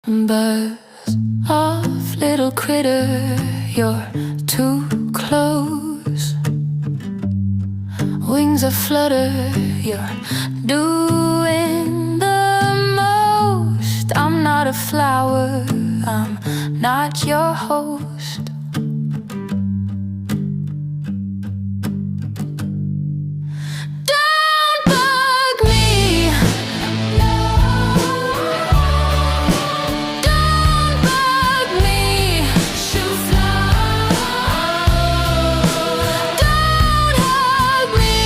Birds off, little critter, you're too close. Wings aflutter, you're doing the most. I'm not a flower, I'm not your host. Don't bug me. Don't bug me. She'll fly. Don't hug me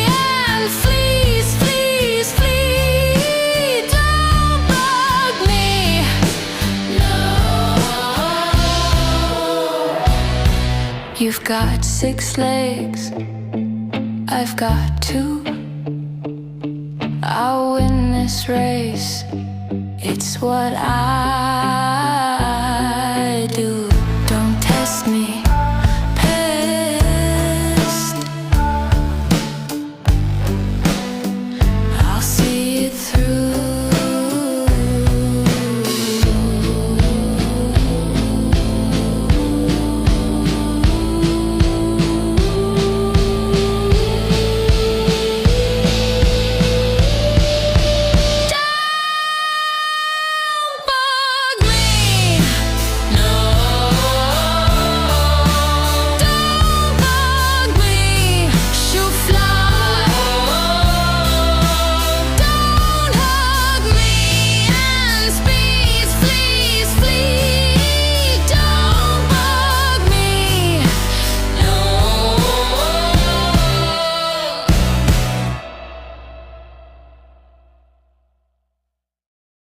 and please, please, please. Don't bug me. No. You've got 6 legs, I've got 2. I'll win this race, it's what I